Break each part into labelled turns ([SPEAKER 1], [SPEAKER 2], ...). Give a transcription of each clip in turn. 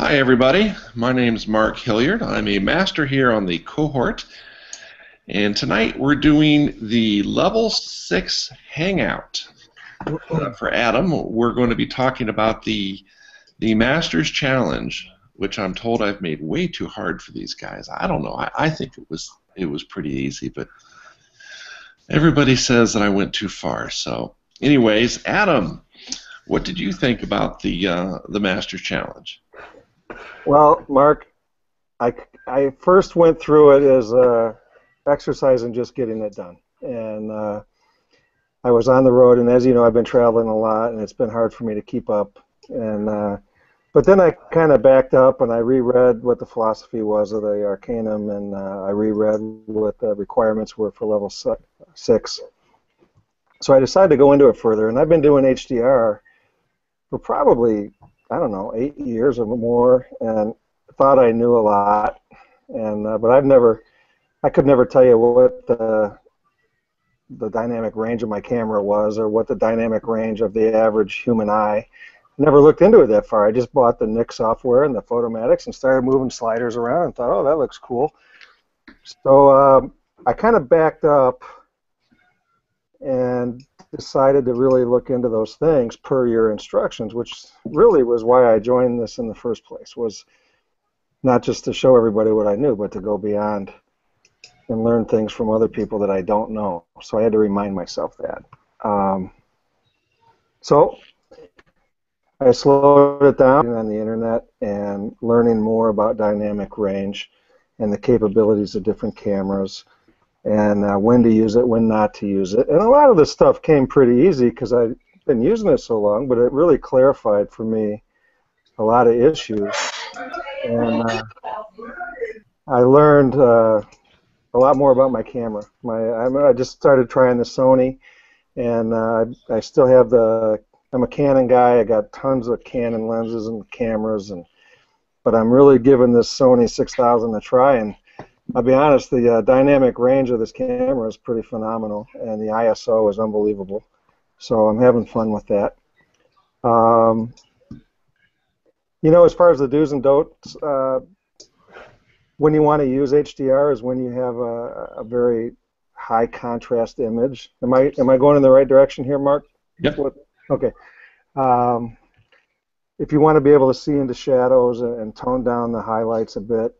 [SPEAKER 1] Hi everybody, my name is Mark Hilliard. I'm a master here on the cohort, and tonight we're doing the level 6 Hangout. For Adam, we're going to be talking about the Master's Challenge, which I'm told I've made way too hard for these guys. I don't know. I think it was pretty easy, but everybody says that I went too far. So, anyways, Adam, what did you think about the Master's Challenge?
[SPEAKER 2] Well, Mark, I first went through it as exercise and just getting it done. And I was on the road, and as you know, I've been traveling a lot, and it's been hard for me to keep up. And but then I kind of backed up, and I reread what the philosophy was of the Arcanum, and I reread what the requirements were for level 6. So I decided to go into it further, and I've been doing HDR for probably, I don't know, 8 years or more, and thought I knew a lot, and but I could never tell you what the dynamic range of my camera was, or what the dynamic range of the average human eye. Never looked into it that far. I just bought the Nick software and the Photomatics and started moving sliders around and thought, oh, that looks cool. So I kind of backed up and decided to really look into those things per your instructions, which really was why I joined this in the first place, was not just to show everybody what I knew, but to go beyond and learn things from other people that I don't know. So I had to remind myself that. So I slowed it down on the internet and learning more about dynamic range and the capabilities of different cameras, and when to use it, when not to use it. And a lot of this stuff came pretty easy because I've been using it so long, but it really clarified for me a lot of issues. And I learned a lot more about my camera. I just started trying the Sony, and I still have I'm a Canon guy. I got tons of Canon lenses and cameras, but I'm really giving this Sony 6000 a try, and I'll be honest, the dynamic range of this camera is pretty phenomenal, and the ISO is unbelievable. So I'm having fun with that. You know, as far as the do's and don'ts, when you want to use HDR is when you have a very high contrast image. Am I going in the right direction here, Mark?
[SPEAKER 1] Yep.
[SPEAKER 2] Okay. If you want to be able to see into shadows and tone down the highlights a bit,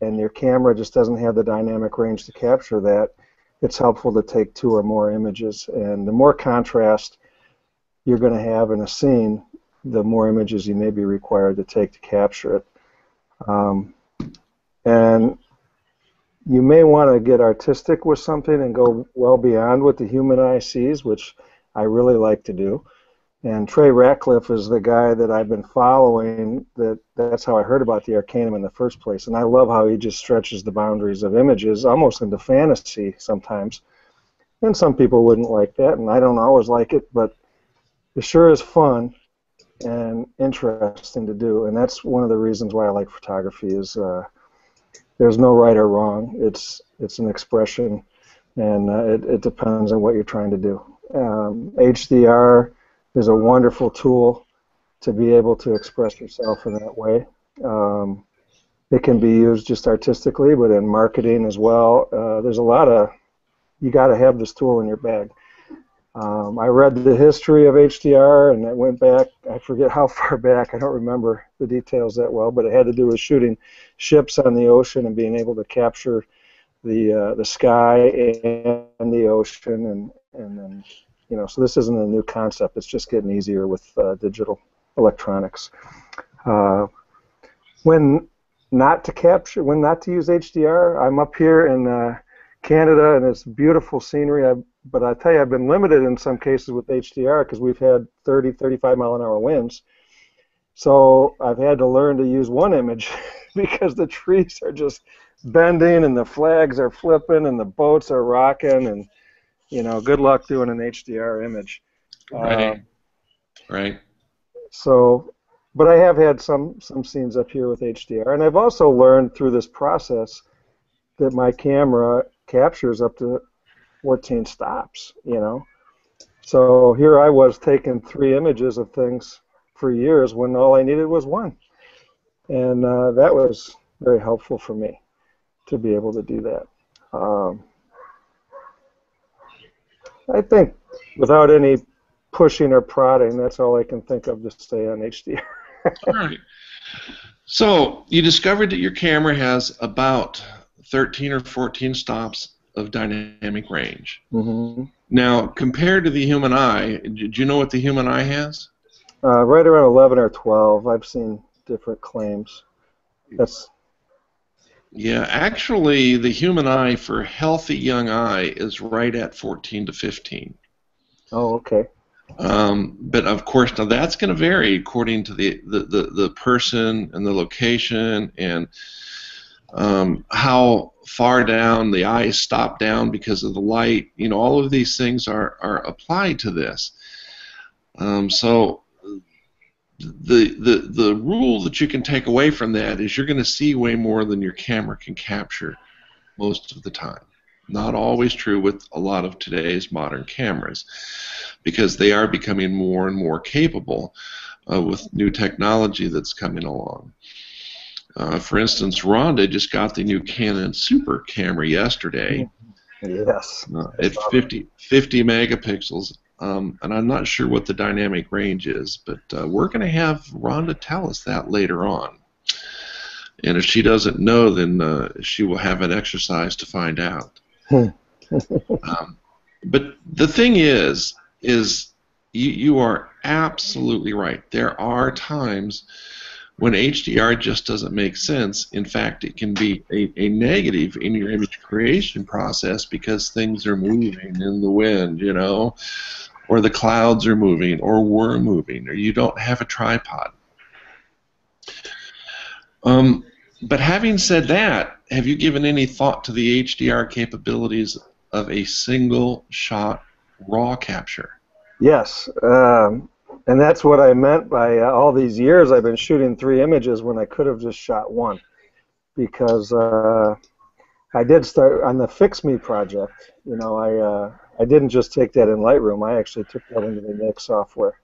[SPEAKER 2] and your camera just doesn't have the dynamic range to capture that, it's helpful to take 2 or more images. And the more contrast you're going to have in a scene, the more images you may be required to take to capture it. And you may want to get artistic with something and go well beyond what the human eye sees, which I really like to do. And Trey Ratcliffe is the guy that I've been following. That's how I heard about the Arcanum in the first place. And I love how he just stretches the boundaries of images, almost into fantasy sometimes. And some people wouldn't like that, and I don't always like it, but it sure is fun and interesting to do. And that's one of the reasons why I like photography is there's no right or wrong. It's an expression, and it depends on what you're trying to do. HDR is a wonderful tool to be able to express yourself in that way. It can be used just artistically, but in marketing as well. There's a lot of, you got to have this tool in your bag. I read the history of HDR, and I went back, I forget how far back, I don't remember the details that well, but it had to do with shooting ships on the ocean and being able to capture the sky and the ocean, and then, you know, so this isn't a new concept. It's just getting easier with digital electronics. When not to use HDR, I'm up here in Canada, and it's beautiful scenery. But I tell you, I've been limited in some cases with HDR because we've had 30, 35 mile an hour winds. So I've had to learn to use one image because the trees are just bending, and the flags are flipping, and the boats are rocking, and you know, good luck doing an HDR image.
[SPEAKER 1] Right. Right.
[SPEAKER 2] So, but I have had some scenes up here with HDR, and I've also learned through this process that my camera captures up to 14 stops, you know. So here I was taking 3 images of things for years when all I needed was 1. And that was very helpful for me to be able to do that. I think without any pushing or prodding, that's all I can think of to say on HDR.
[SPEAKER 1] All right. So you discovered that your camera has about 13 or 14 stops of dynamic range.
[SPEAKER 2] Mm-hmm.
[SPEAKER 1] Now, compared to the human eye, do you know what the human eye has?
[SPEAKER 2] Right around 11 or 12. I've seen different claims.
[SPEAKER 1] Yeah, actually, the human eye for a healthy young eye is right at 14 to 15.
[SPEAKER 2] Oh, okay.
[SPEAKER 1] But of course, now that's going to vary according to the person and the location and how far down the eyes stop down because of the light. You know, all of these things are applied to this. So the rule that you can take away from that is you're going to see way more than your camera can capture most of the time. Not always true with a lot of today's modern cameras, because they are becoming more and more capable with new technology that's coming along. For instance, Rhonda just got the new Canon Super camera yesterday.
[SPEAKER 2] Yes.
[SPEAKER 1] At 50 megapixels, and I'm not sure what the dynamic range is, but we're going to have Rhonda tell us that later on. And if she doesn't know, then she will have an exercise to find out. But the thing is you are absolutely right. There are times when HDR just doesn't make sense. In fact, it can be a negative in your image creation process because things are moving in the wind, you know, or the clouds are moving, or we're moving, or you don't have a tripod. But having said that, have you given any thought to the HDR capabilities of a single shot RAW capture?
[SPEAKER 2] Yes, and that's what I meant by all these years I've been shooting 3 images when I could have just shot 1, because I did start on the Fix Me project. You know, I didn't just take that in Lightroom. I actually took that into the Nik software,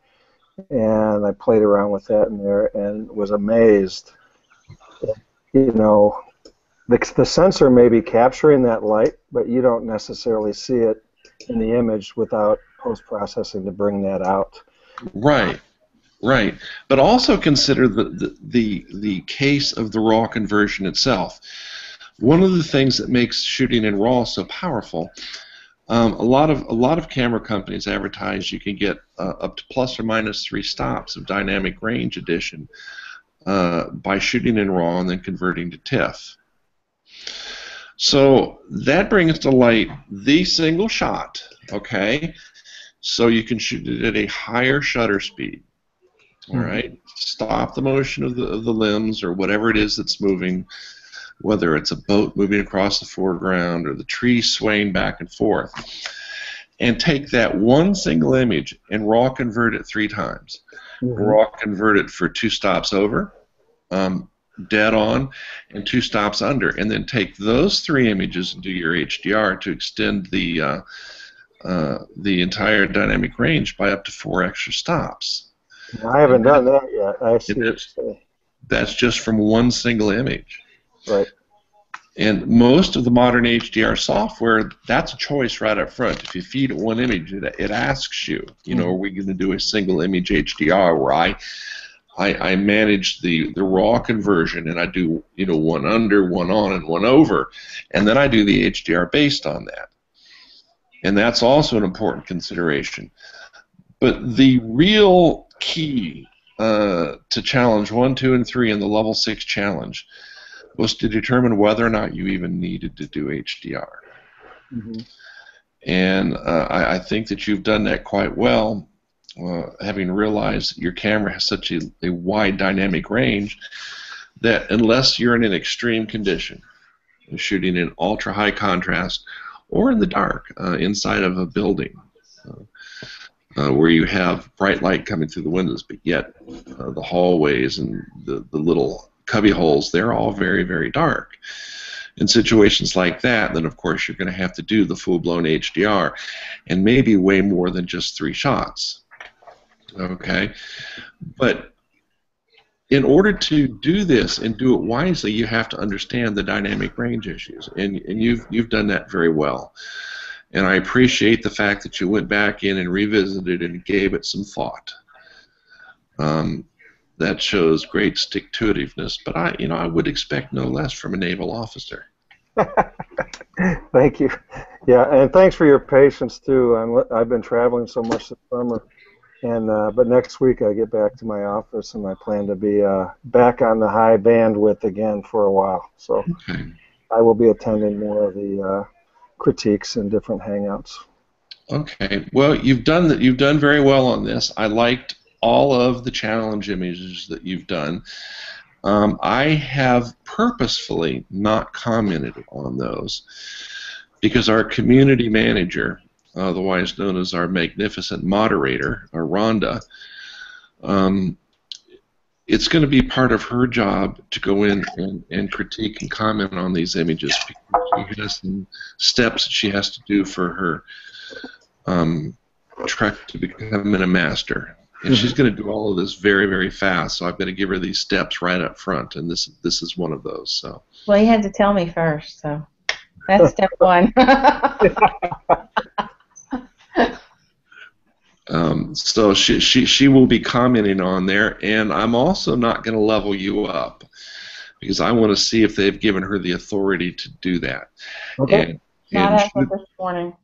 [SPEAKER 2] and I played around with that in there and was amazed. You know, the sensor may be capturing that light, but you don't necessarily see it in the image without post-processing to bring that out.
[SPEAKER 1] Right, right. But also consider the case of the RAW conversion itself. One of the things that makes shooting in RAW so powerful, a lot of camera companies advertise you can get up to plus or minus 3 stops of dynamic range addition by shooting in RAW and then converting to TIFF. So that brings to light the single shot, okay? So you can shoot it at a higher shutter speed, all right? Stop the motion of the limbs or whatever it is that's moving, whether it's a boat moving across the foreground or the trees swaying back and forth, and take that one single image and RAW convert it 3 times. RAW convert it for 2 stops over, dead on, and 2 stops under, and then take those 3 images and do your HDR to extend the entire dynamic range by up to 4 extra stops.
[SPEAKER 2] I haven't done that yet. I see.
[SPEAKER 1] That's just from one single image.
[SPEAKER 2] Right.
[SPEAKER 1] And most of the modern HDR software, that's a choice right up front. If you feed it one image, it asks you, you know, are we going to do a single image HDR where I manage the RAW conversion and I do, you know, 1 under, 1 on, and 1 over, and then I do the HDR based on that. And that's also an important consideration. But the real key to challenge 1, 2, and 3 in the level 6 challenge was to determine whether or not you even needed to do HDR. And I think that you've done that quite well, having realized that your camera has such a wide dynamic range that unless you're in an extreme condition, shooting in ultra high contrast or in the dark inside of a building where you have bright light coming through the windows, but yet the hallways and the little cubby holes, they're all very, very dark. In situations like that, then of course you're going to have to do the full-blown HDR and maybe way more than just 3 shots. Okay? But in order to do this and do it wisely, you have to understand the dynamic range issues, and you've done that very well. And I appreciate the fact that you went back in and revisited and gave it some thought. That shows great stick-to-itiveness, but I would expect no less from a naval officer.
[SPEAKER 2] Thank you. Yeah, and thanks for your patience too. I've been traveling so much this summer, and but next week I get back to my office, and I plan to be back on the high bandwidth again for a while. So
[SPEAKER 1] Okay.
[SPEAKER 2] I will be attending more of the critiques and different hangouts.
[SPEAKER 1] Okay. Well, you've done very well on this. I liked all of the challenge images that you've done. I have purposefully not commented on those because our community manager, otherwise known as our magnificent moderator, Rhonda, it's going to be part of her job to go in and critique and comment on these images because she has some steps that she has to do for her trek to becoming a master. And she's going to do all of this very, very fast, so I've got to give her these steps right up front, and this is one of those. So.
[SPEAKER 3] Well, you had to tell me first, so that's step one.
[SPEAKER 1] So she will be commenting on there, and I'm also not going to level you up because I want to see if they've given her the authority to do that.
[SPEAKER 2] Okay.
[SPEAKER 3] Not as of this morning.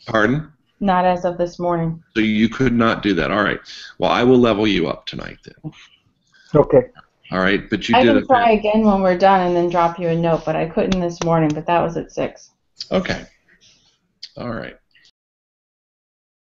[SPEAKER 1] Pardon?
[SPEAKER 3] Not as of this morning.
[SPEAKER 1] So you could not do that. All right. Well, I will level you up tonight then.
[SPEAKER 2] Okay.
[SPEAKER 1] All right, but you
[SPEAKER 3] I
[SPEAKER 1] did
[SPEAKER 3] can try again when we're done and then drop you a note, but I couldn't this morning, but that was at 6.
[SPEAKER 1] Okay. All right.